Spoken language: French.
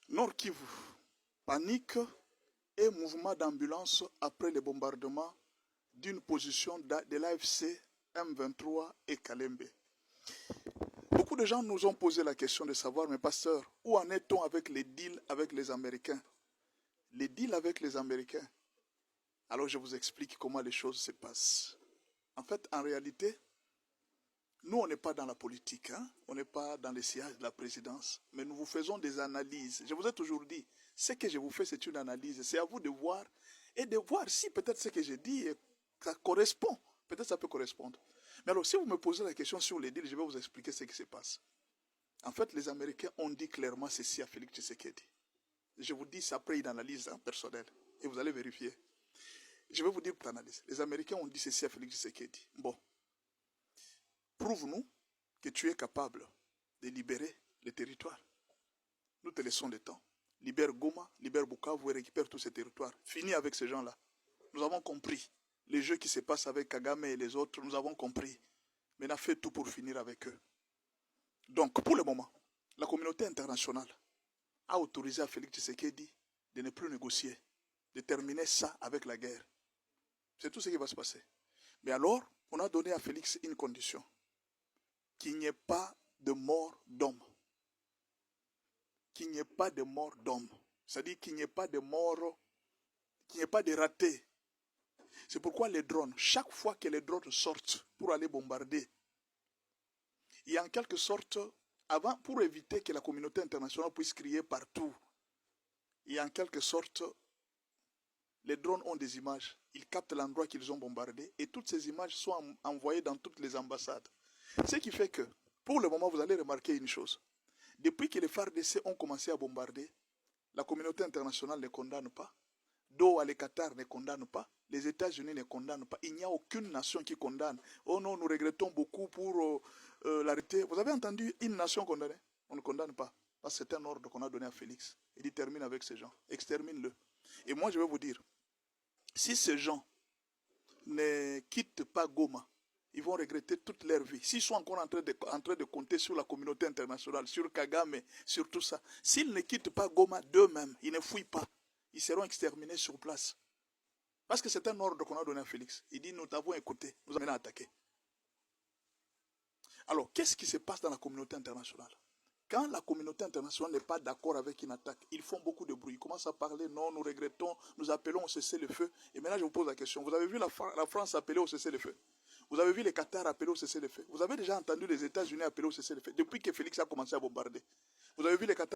Nord Kivu, panique et mouvement d'ambulance après les bombardements d'une position de l'AFC M23 et Kalembe. Beaucoup de gens nous ont posé la question de savoir, mais pasteur, où en est-on avec les deals avec les Américains? Les deals avec les Américains. Alors je vous explique comment les choses se passent. En fait, en réalité, nous, on n'est pas dans la politique, hein? On n'est pas dans les sièges de la présidence, mais nous vous faisons des analyses. Je vous ai toujours dit, ce que je vous fais, c'est une analyse. C'est à vous de voir et de voir si peut-être ce que j'ai dit, ça correspond. Peut-être ça peut correspondre. Mais alors, si vous me posez la question sur les deals, je vais vous expliquer ce qui se passe. En fait, les Américains ont dit clairement ceci à Félix Tshisekedi. Je vous dis ça après une analyse personnelle, et vous allez vérifier. Je vais vous dire pour l'analyse. Les Américains ont dit ceci à Félix Tshisekedi. Bon, prouve-nous que tu es capable de libérer les territoires. Nous te laissons le temps. Libère Goma, libère Bukavu et récupère tous ces territoires. Fini avec ces gens-là. Nous avons compris. Les jeux qui se passent avec Kagame et les autres, nous avons compris. Mais on a fait tout pour finir avec eux. Donc, pour le moment, la communauté internationale a autorisé à Félix Tshisekedi de ne plus négocier, de terminer ça avec la guerre. C'est tout ce qui va se passer. Mais alors, on a donné à Félix une condition. Qu'il n'y ait pas de mort d'homme. Qu'il n'y ait pas de mort d'homme. C'est-à-dire qu'il n'y ait pas de mort, qu'il n'y ait pas de ratés. C'est pourquoi les drones, chaque fois que les drones sortent pour aller bombarder, il y a en quelque sorte, avant, pour éviter que la communauté internationale puisse crier partout, il y a en quelque sorte, les drones ont des images. Ils captent l'endroit qu'ils ont bombardé et toutes ces images sont envoyées dans toutes les ambassades. Ce qui fait que, pour le moment, vous allez remarquer une chose. Depuis que les FARDC ont commencé à bombarder, la communauté internationale ne condamne pas. Doha, le Qatar ne condamne pas. Les États-Unis ne condamnent pas. Il n'y a aucune nation qui condamne. Oh non, nous regrettons beaucoup pour l'arrêter. Vous avez entendu une nation condamnée? On ne condamne pas. Parce que c'est un ordre qu'on a donné à Félix. Il dit termine avec ces gens. Extermine-le. Et moi, je vais vous dire, si ces gens ne quittent pas Goma, ils vont regretter toute leur vie. S'ils sont encore en train de compter sur la communauté internationale, sur Kagame, sur tout ça, s'ils ne quittent pas Goma d'eux-mêmes, ils ne fuient pas, ils seront exterminés sur place. Parce que c'est un ordre qu'on a donné à Félix. Il dit, nous t'avons écouté, nous avons attaqué. Alors, qu'est-ce qui se passe dans la communauté internationale? Quand la communauté internationale n'est pas d'accord avec une attaque, ils font beaucoup de bruit. Ils commencent à parler, non, nous regrettons, nous appelons au cessez-le-feu. Et maintenant, je vous pose la question. Vous avez vu la France appeler au cessez-le-feu? Vous avez vu les Qatar appeler au cessez-le-feu? Vous avez déjà entendu les États-Unis appeler au cessez-le-feu depuis que Félix a commencé à bombarder? Vous avez vu les Qatar